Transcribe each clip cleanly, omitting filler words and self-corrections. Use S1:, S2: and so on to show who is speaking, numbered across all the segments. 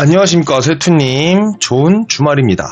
S1: 안녕하십니까, 세투님. 좋은 주말입니다.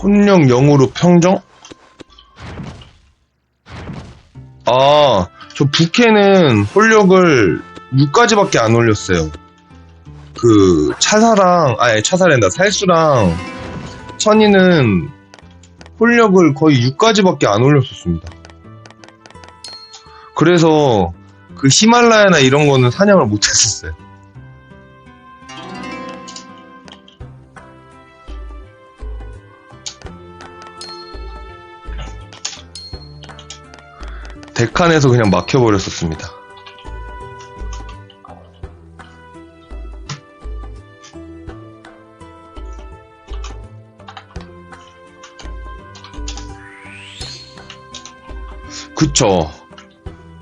S1: 혼력 0으로 평정? 아, 저 부캐는 혼력을 6까지밖에 안 올렸어요. 그 차사란다. 살수랑 천이는 혼력을 거의 6까지밖에 안 올렸었습니다. 그래서 그 히말라야나 이런 거는 사냥을 못했었어요. 데칸에서 그냥 막혀버렸었습니다. 그쵸.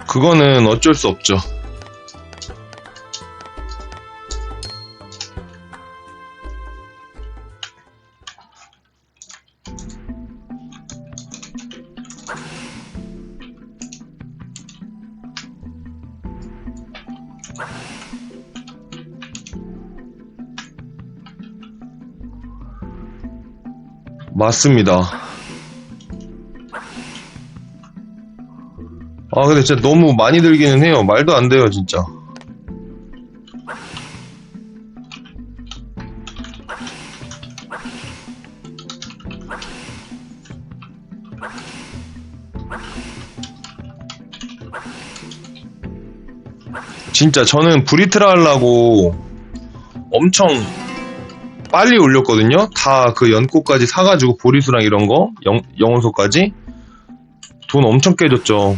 S1: 그거는 어쩔 수 없죠. 맞습니다. 아, 근데 진짜 너무 많이 들기는 해요. 말도 안 돼요, 진짜. 진짜 저는 브리트라 하려고 엄청 빨리 올렸거든요. 다 그 연꽃까지 사가지고 보리수랑 이런 거, 영혼소까지 돈 엄청 깨졌죠.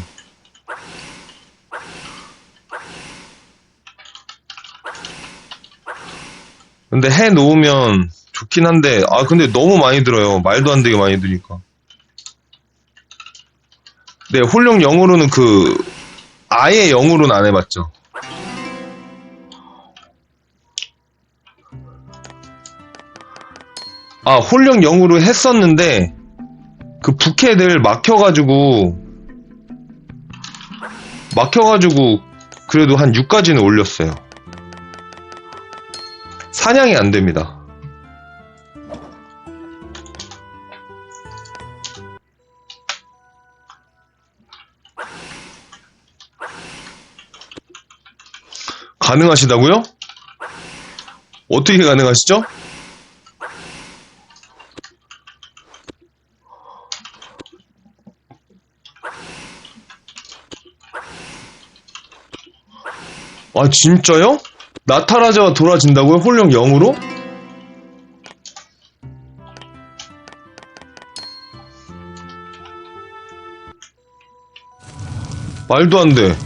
S1: 근데 해 놓으면 좋긴 한데, 아, 근데 너무 많이 들어요. 말도 안 되게 많이 드니까. 네, 홀령 0으로는 아예 0으로는 안 해봤죠. 아, 홀령 0으로 했었는데, 그 부캐들 막혀가지고, 그래도 한 6까지는 올렸어요. 사냥이 안 됩니다. 가능하시다고요? 어떻게 가능하시죠? 아, 진짜요? 나타라자가 돌아진다고요? 홀령 0으로? 말도 안 돼.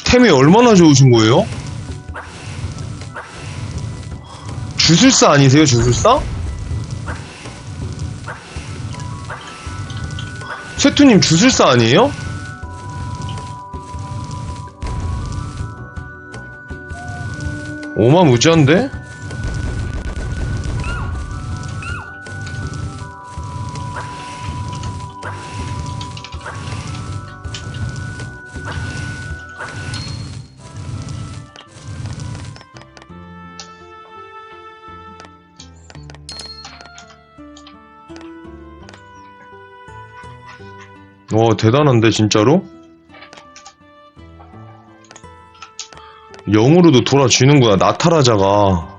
S1: 템이 얼마나 좋으신 거예요? 주술사 아니세요, 주술사? 쇠투님 주술사 아니에요? 어마무지한데? 와, 대단한데, 진짜로? 0으로도 돌아쥐는구나, 나타라자가.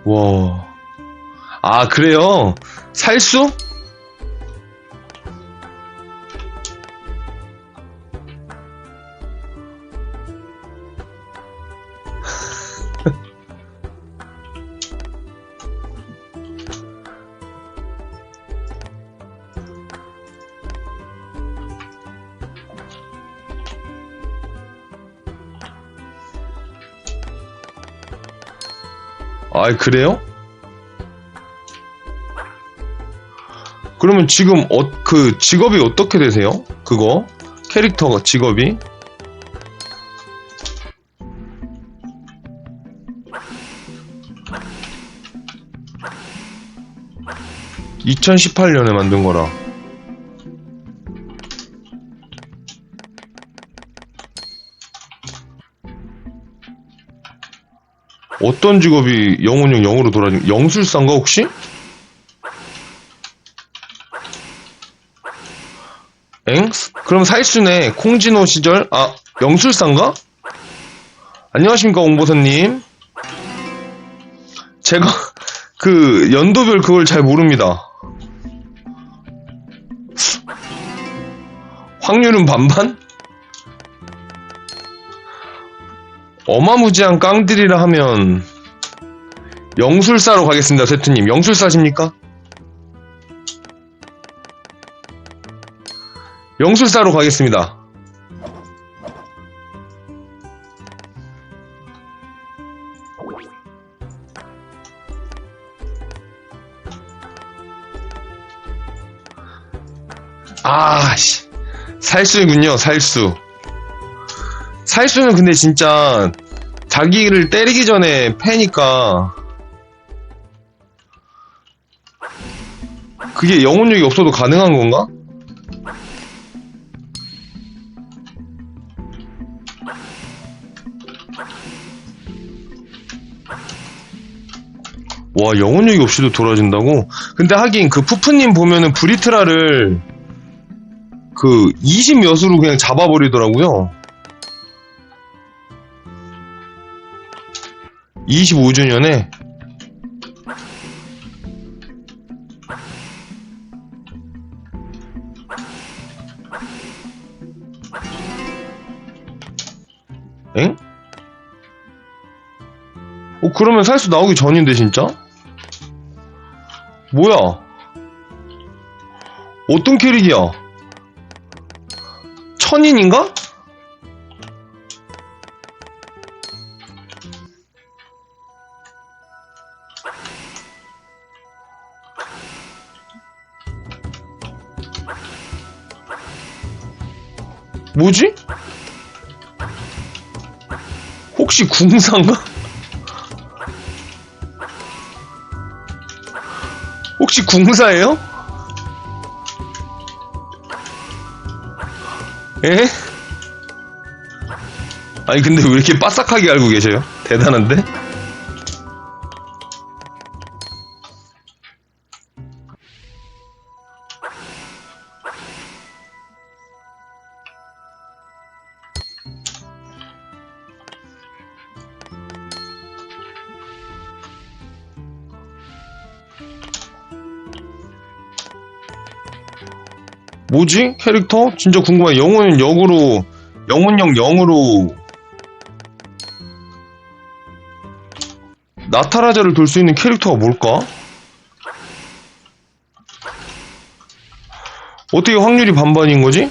S1: 와. 아, 그래요? 살수? 아, 그래요? 그러면 지금 그 직업이 어떻게 되세요? 그거? 캐릭터가 직업이? 2018년에 만든 거라. 어떤 직업이 영혼용 0으로 돌아진, 영술사인가 혹시? 엥? 그럼 살수네. 콩진호 시절? 아, 영술사인가? 안녕하십니까, 옹보선님. 제가 그 연도별 그걸 잘 모릅니다. 확률은 반반? 어마무지한 깡들이라 하면 영술사로 가겠습니다. 세트님 영술사십니까? 영술사로 가겠습니다. 아씨, 살수군요. 살수. 살수는 근데 진짜 자기를 때리기 전에 패니까 그게 영혼력이 없어도 가능한 건가? 와, 영혼력이 없이도 돌아진다고? 근데 하긴 그 푸푸님 보면은 브리트라를 그 20몇으로 그냥 잡아버리더라고요. 25주년에. 엥? 그러면 살수 나오기 전인데 진짜? 뭐야? 어떤 캐릭이야? 천인인가? 뭐지? 혹시 궁사인가? 혹시 궁사예요? 에? 아니 근데 왜 이렇게 빠삭하게 알고 계셔요? 대단한데? 뭐지? 캐릭터? 진짜 궁금해. 영혼은 역으로, 영혼력 0으로 나타라자를 돌 수 있는 캐릭터가 뭘까? 어떻게 확률이 반반인 거지?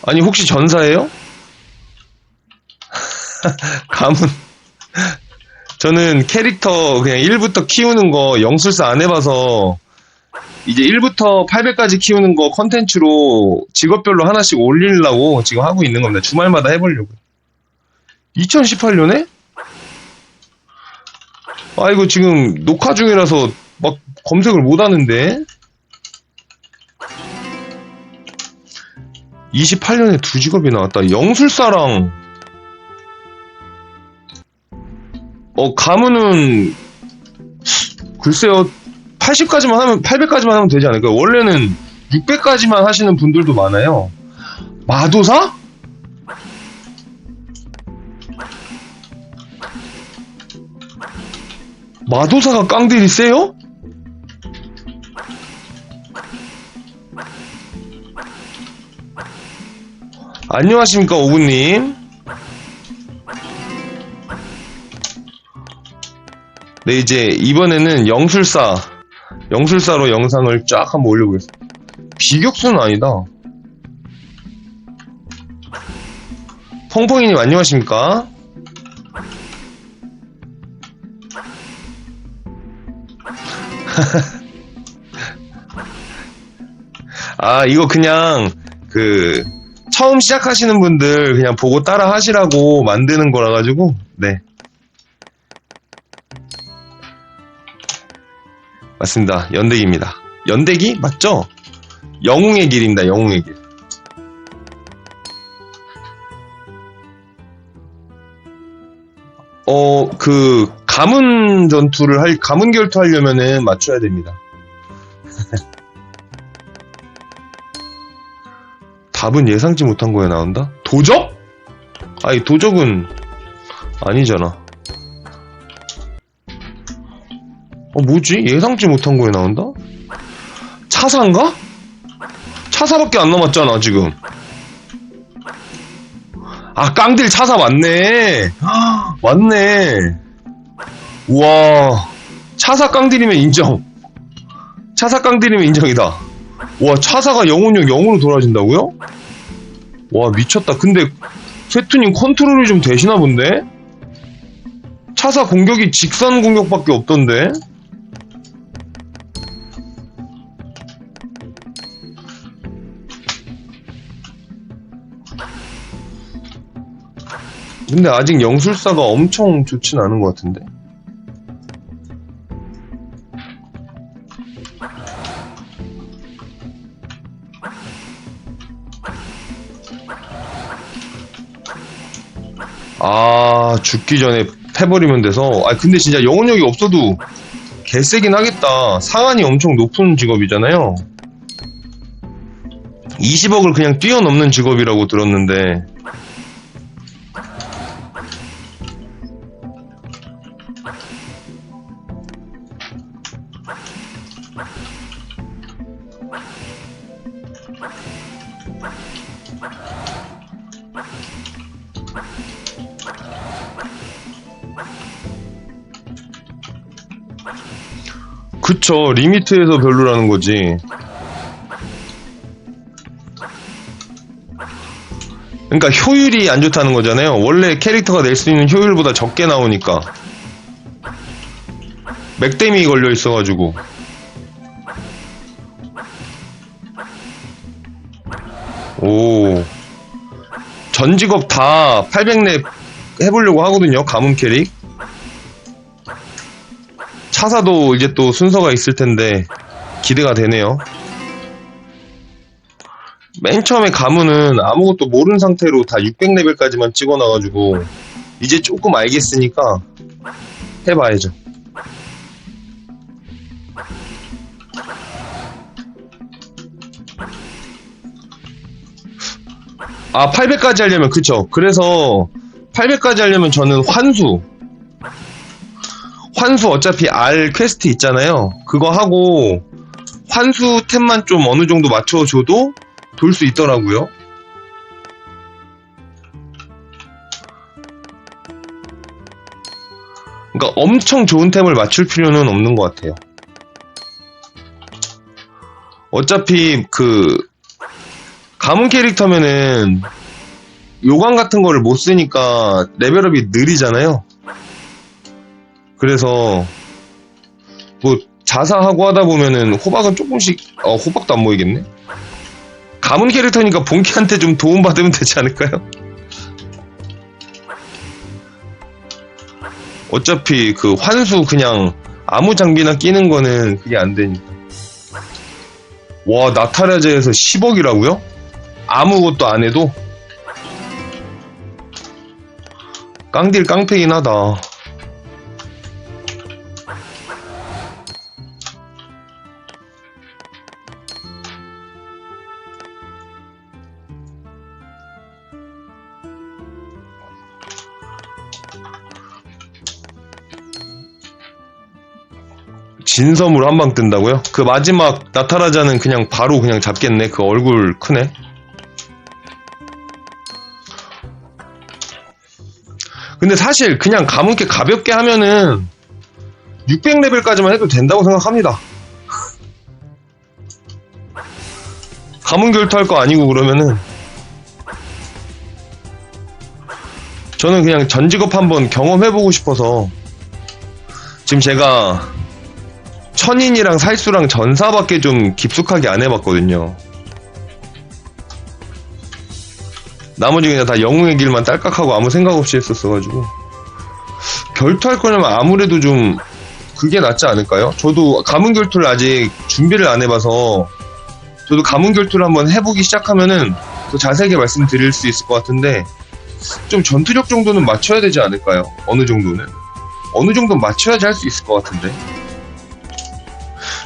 S1: 아니 혹시 전사예요? 감은 저는 캐릭터 그냥 1부터 키우는 거 영술사 안 해봐서 이제 1부터 800까지 키우는 거 컨텐츠로 직업별로 하나씩 올리려고 지금 하고 있는 겁니다. 주말마다 해보려고. 2018년에? 아, 이거 지금 녹화 중이라서 막 검색을 못 하는데. 28년에 두 직업이 나왔다. 영술사랑, 가문은, 글쎄요, 80까지만 하면, 800까지만 하면 되지 않을까요? 원래는 600까지만 하시는 분들도 많아요. 마도사? 마도사가 깡들이 세요? 안녕하십니까, 오구님. 네, 이제 이번에는 영술사로 영상을 쫙 한번 올려보겠습니다. 비격수는 아니다. 펑펑이님 안녕하십니까? 아, 이거 그냥 처음 시작하시는 분들 그냥 보고 따라 하시라고 만드는 거라 가지고. 네, 맞습니다. 연대기입니다. 연대기? 맞죠? 영웅의 길입니다. 영웅의 길. 그 가문 전투를 가문 결투 하려면은 맞춰야 됩니다. 답은 예상치 못한 거에 나온다? 도적? 아니 도적은 아니잖아. 뭐지? 예상치 못한 거에 나온다? 차사인가? 차사밖에 안 남았잖아 지금. 아 깡딜 차사 맞네. 맞네. 우와 차사 깡딜이면 인정. 차사 깡딜이면 인정이다. 와 차사가 영혼력 0으로 돌아진다고요? 와 미쳤다. 근데 세트님 컨트롤이 좀 되시나 본데? 차사 공격이 직선 공격밖에 없던데? 근데 아직 영술사가 엄청 좋진 않은 것 같은데? 아 죽기 전에 패버리면 돼서. 아 근데 진짜 영혼력이 없어도 개세긴 하겠다. 상한이 엄청 높은 직업이잖아요. 20억을 그냥 뛰어넘는 직업이라고 들었는데. 그쵸, 리미트에서 별로라는 거지. 그러니까 효율이 안 좋다는 거잖아요. 원래 캐릭터가 낼 수 있는 효율보다 적게 나오니까. 맥댐이 걸려 있어가지고. 오. 전 직업 다 800렙 해보려고 하거든요, 가문 캐릭. 차사도 이제 또 순서가 있을 텐데 기대가 되네요. 맨 처음에 가문은 아무것도 모르는 상태로 다 600레벨까지만 찍어놔가지고 이제 조금 알겠으니까 해봐야죠. 아 800까지 하려면 그쵸. 그래서 800까지 하려면 저는 환수 어차피 R 퀘스트 있잖아요. 그거 하고 환수 템만 좀 어느 정도 맞춰줘도 돌 수 있더라고요. 그러니까 엄청 좋은 템을 맞출 필요는 없는 것 같아요. 어차피 그 가문 캐릭터면은 요강 같은 거를 못 쓰니까 레벨업이 느리잖아요. 그래서 뭐 자사하고 하다 보면은 호박은 조금씩 호박도 안 모이겠네. 가문 캐릭터니까 본캐한테 좀 도움받으면 되지 않을까요? 어차피 그 환수 그냥 아무 장비나 끼는 거는 그게 안 되니까. 와 나타라제에서 10억이라고요? 아무것도 안 해도? 깡딜 깡패긴 하다. 진섬으로 한 방 뜬다고요? 그 마지막 나타라자는 그냥 바로 그냥 잡겠네. 그 얼굴 크네. 근데 사실 그냥 가문캐 가볍게 하면은 600레벨까지만 해도 된다고 생각합니다. 가문 결투할 거 아니고 그러면은 저는 그냥 전 직업 한번 경험해보고 싶어서. 지금 제가 천인이랑 살수랑 전사밖에 좀 깊숙하게 안 해봤거든요. 나머지 그냥 다 영웅의 길만 딸깍하고 아무 생각 없이 했었어가지고. 결투할 거냐면 아무래도 좀 그게 낫지 않을까요? 저도 가문 결투를 아직 준비를 안 해봐서 저도 가문 결투를 한번 해보기 시작하면은 더 자세하게 말씀드릴 수 있을 것 같은데 좀 전투력 정도는 맞춰야 되지 않을까요? 어느 정도는? 어느 정도 맞춰야지 할 수 있을 것 같은데.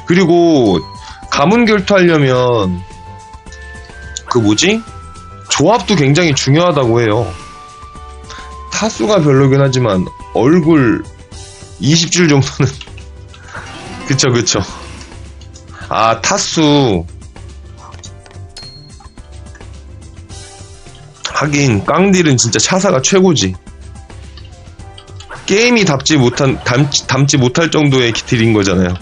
S1: 그리고 가문 결투하려면 그 뭐지? 조합도 굉장히 중요하다고 해요. 타수가 별로긴 하지만 얼굴 20줄 정도는 그쵸 그쵸. 아 타수 하긴 깡딜은 진짜 차사가 최고지. 게임이 담지 못할 정도의 딜인 거잖아요.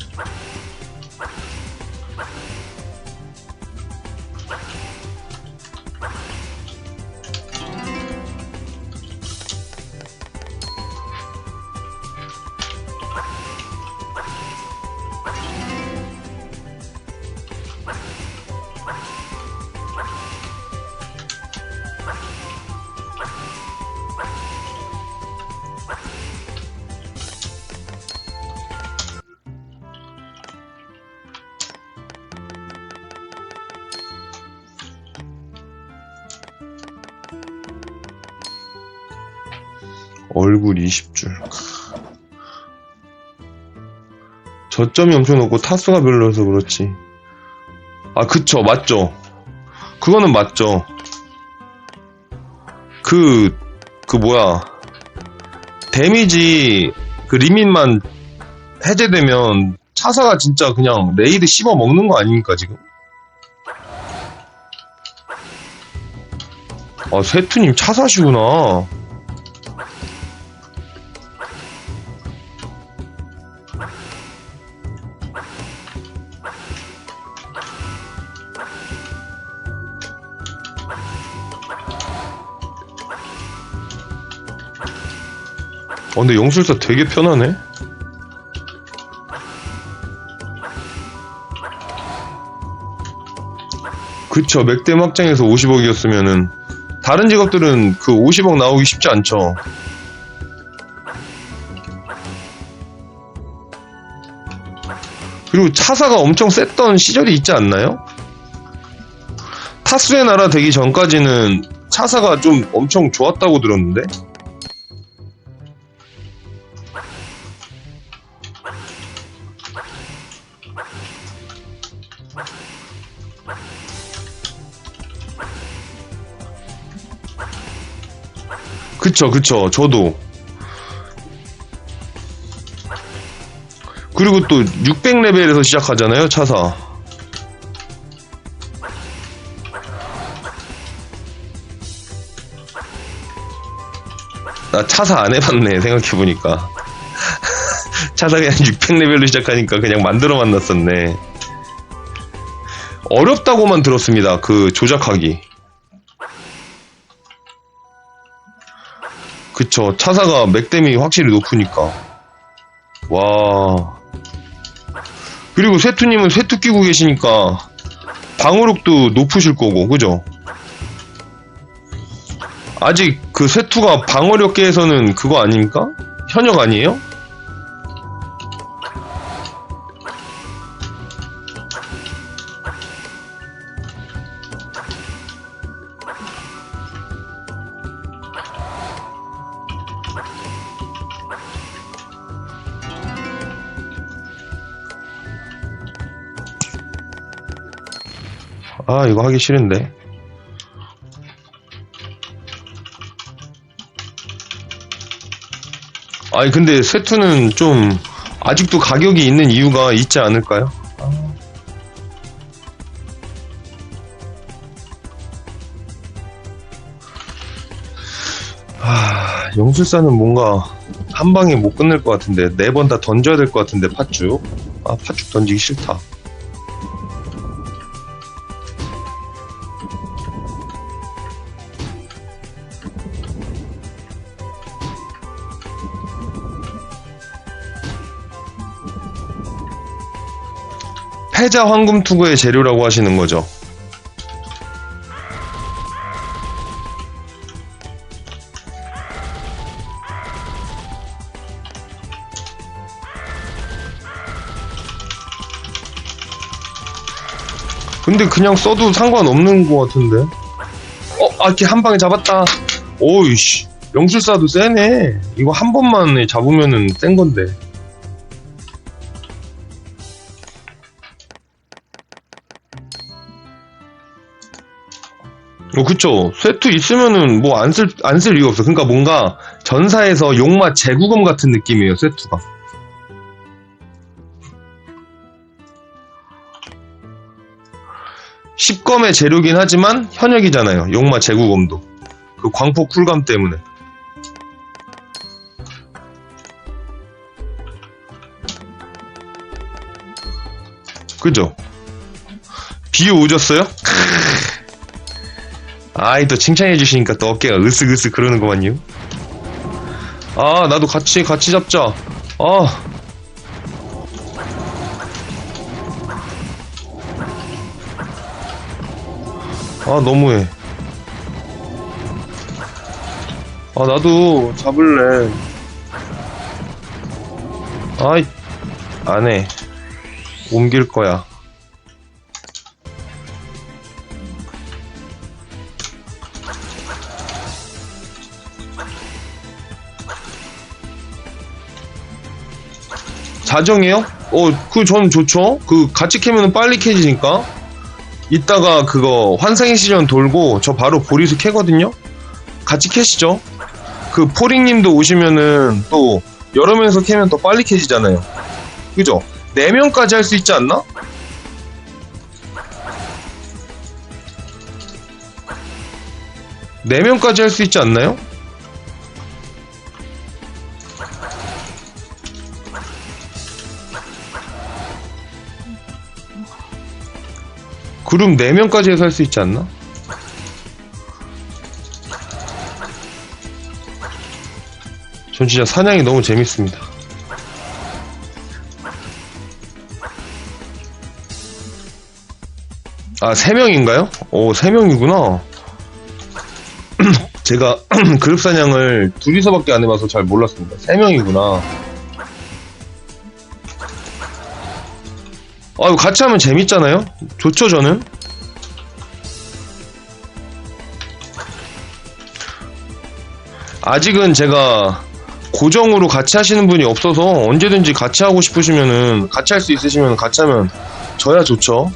S1: 얼굴 20줄. 저점이 엄청 높고 타수가 별로여서 그렇지. 아 그쵸 맞죠. 그거는 맞죠. 그 뭐야 데미지 그 리밋만 해제되면 차사가 진짜 그냥 레이드 씹어 먹는 거 아닙니까 지금? 아 세투님 차사시구나. 근데 영술사 되게 편하네. 그쵸 맥댐 확장에서 50억이었으면은 다른 직업들은 그 50억 나오기 쉽지 않죠. 그리고 차사가 엄청 셌던 시절이 있지 않나요? 타수의 나라 되기 전까지는 차사가 좀 엄청 좋았다고 들었는데. 그쵸 저도. 그리고 또 600레벨에서 시작하잖아요 차사. 나 차사 안 해봤네 생각해보니까. 차사 그냥 600레벨로 시작하니까 그냥 만들어 만났었네. 어렵다고만 들었습니다 그 조작하기. 그쵸 차사가 맥댐이 확실히 높으니까. 와. 그리고 세투님은 세투 끼고 계시니까 방어력도 높으실 거고 그죠? 아직 그 세투가 방어력계에서는 그거 아닙니까? 현역 아니에요? 아 이거 하기 싫은데. 아니 근데 세투는 좀 아직도 가격이 있는 이유가 있지 않을까요? 영술사는 뭔가 한 방에 못 끝낼 것 같은데 4번 다 던져야 될 것 같은데 팥죽. 아 팥죽 던지기 싫다. 패자 황금 투구의 재료라고 하시는 거죠. 근데 그냥 써도 상관없는 것 같은데. 이렇게 한 방에 잡았다. 오이씨, 영술사도 세네. 이거 한 번만 잡으면은 센 건데. 그쵸. 쇠투 있으면은 뭐 안 쓸 이유가 없어. 그러니까 뭔가 전사에서 용마 제구검 같은 느낌이에요, 쇠투가. 십검의 재료긴 하지만 현역이잖아요. 용마 제구검도. 그 광폭 쿨감 때문에. 그죠? 비 오졌어요? 아이, 또 칭찬해주시니까 또 어깨가 으쓱으쓱 그러는구만요. 아, 나도 같이 잡자. 아. 아, 너무해. 아, 나도 잡을래. 아이, 안 해. 옮길 거야. 자정이요? 전 좋죠? 같이 캐면은 빨리 캐지니까. 이따가 그거 환상의 시전 돌고 저 바로 보리수 캐거든요? 같이 캐시죠? 포링님도 오시면은 또 여러 명이서 캐면 더 빨리 캐지잖아요. 그죠? 4명까지 할 수 있지 않나? 네 명까지 할 수 있지 않나요? 그룹 4명까지 해서 할 수 있지 않나? 전 진짜 사냥이 너무 재밌습니다. 아, 3명인가요? 3명이구나. 제가 그룹 사냥을 둘이서밖에 안 해봐서 잘 몰랐습니다. 3명이구나. 이거 같이 하면 재밌잖아요? 좋죠, 저는? 아직은 제가 고정으로 같이 하시는 분이 없어서 언제든지 같이 하고 싶으시면은, 같이 할 수 있으시면 같이 하면 저야 좋죠.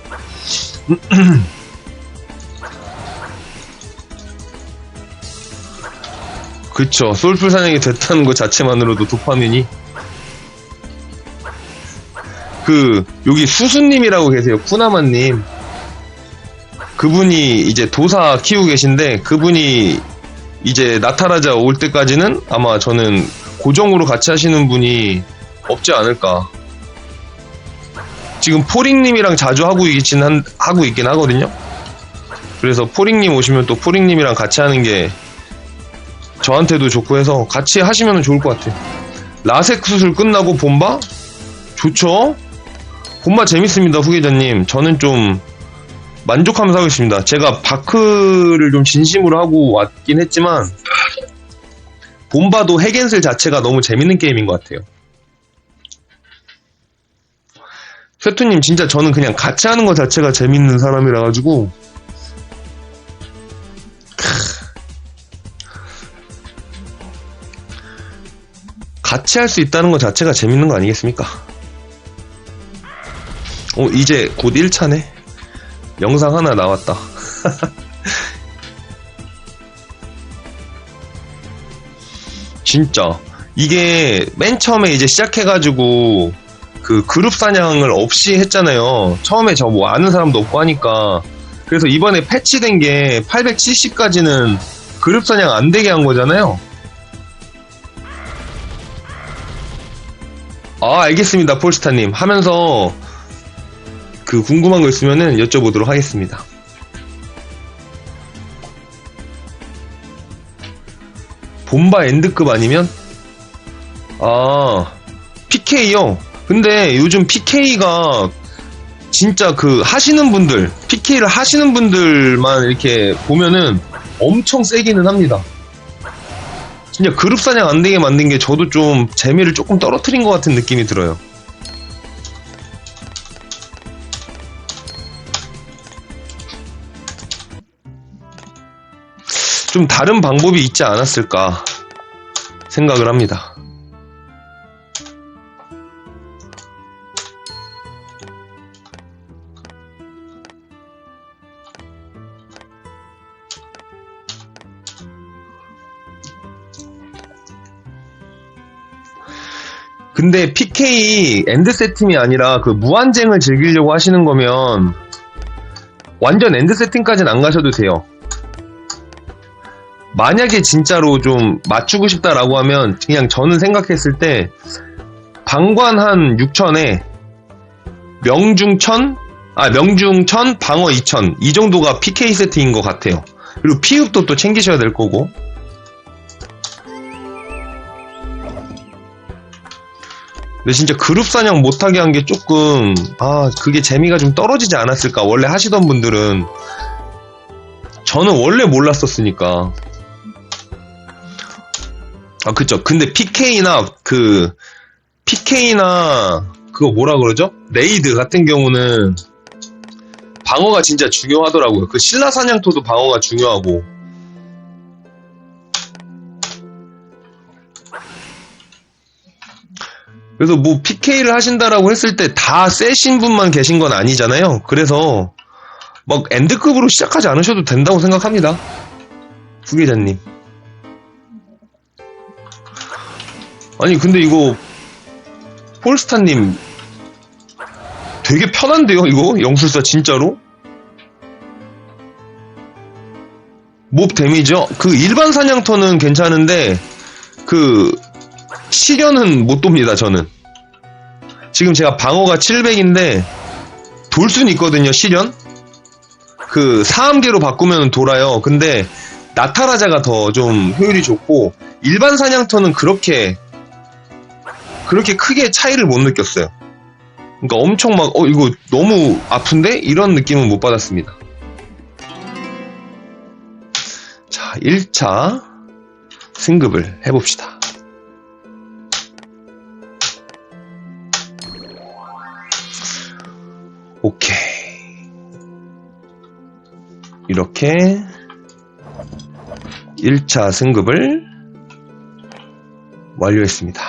S1: 그쵸. 솔플 사냥이 됐다는 것 자체만으로도 도파민이. 여기 수수님이라고 계세요. 쿠나마님. 그분이 이제 도사 키우고 계신데, 그분이 이제 나타라자 올 때까지는 아마 저는 고정으로 같이 하시는 분이 없지 않을까. 지금 포링님이랑 자주 하고 있긴 하거든요. 그래서 포링님 오시면 또 포링님이랑 같이 하는 게 저한테도 좋고 해서 같이 하시면 좋을 것 같아요. 라섹 수술 끝나고 본바? 좋죠? 본바 재밌습니다, 후계자님. 저는 좀 만족하면서 하고 있습니다. 제가 바크를 좀 진심으로 하고 왔긴 했지만 본바도 핵앤슬 자체가 너무 재밌는 게임인 것 같아요. 쇠투님, 진짜 저는 그냥 같이 하는 것 자체가 재밌는 사람이라 가지고 같이 할 수 있다는 것 자체가 재밌는 거 아니겠습니까? 이제 곧 1차네. 영상 하나 나왔다. 진짜 이게 맨 처음에 이제 시작해가지고 그룹 사냥을 없이 했잖아요. 처음에 저 뭐 아는 사람도 없고 하니까. 그래서 이번에 패치된 게 870까지는 그룹 사냥 안 되게 한 거잖아요. 알겠습니다, 폴스타님. 하면서 궁금한 거 있으면은 여쭤보도록 하겠습니다. 본바 엔드급 아니면? PK요? 근데 요즘 PK가 진짜 하시는 분들, PK를 하시는 분들만 이렇게 보면은 엄청 세기는 합니다. 진짜 그룹 사냥 안 되게 만든 게 저도 좀 재미를 조금 떨어뜨린 것 같은 느낌이 들어요. 좀 다른 방법이 있지 않았을까 생각을 합니다. 근데 PK 엔드 세팅이 아니라 그 무한쟁을 즐기려고 하시는 거면 완전 엔드 세팅까지는 안 가셔도 돼요. 만약에 진짜로 좀 맞추고 싶다라고 하면 그냥 저는 생각했을 때 방관 한 6천에 명중천, 방어 2000 이 정도가 PK 세팅인 것 같아요. 그리고 피흡도 또 챙기셔야 될 거고. 근데 진짜 그룹 사냥 못하게 한 게 조금 그게 재미가 좀 떨어지지 않았을까. 원래 하시던 분들은. 저는 원래 몰랐었으니까. 그쵸. 근데 PK나 그거 뭐라 그러죠? 레이드 같은 경우는 방어가 진짜 중요하더라고요. 그 신라 사냥토도 방어가 중요하고. 그래서 뭐 PK를 하신다라고 했을 때 다 세신 분만 계신 건 아니잖아요. 그래서 막 엔드급으로 시작하지 않으셔도 된다고 생각합니다. 후계자님. 아니 근데 이거 폴스타님 되게 편한데요 이거? 영술사 진짜로? 몹 데미지요? 그 일반 사냥터는 괜찮은데 그 시련은 못 돕니다. 저는 지금 제가 방어가 700인데 돌 수는 있거든요. 시련 그 사암계로 바꾸면 돌아요. 근데 나타라자가 더 좀 효율이 좋고 일반 사냥터는 그렇게 크게 차이를 못 느꼈어요. 그러니까 엄청 막 이거 너무 아픈데? 이런 느낌은 못 받았습니다. 자, 1차 승급을 해봅시다. 오케이. 이렇게 1차 승급을 완료했습니다.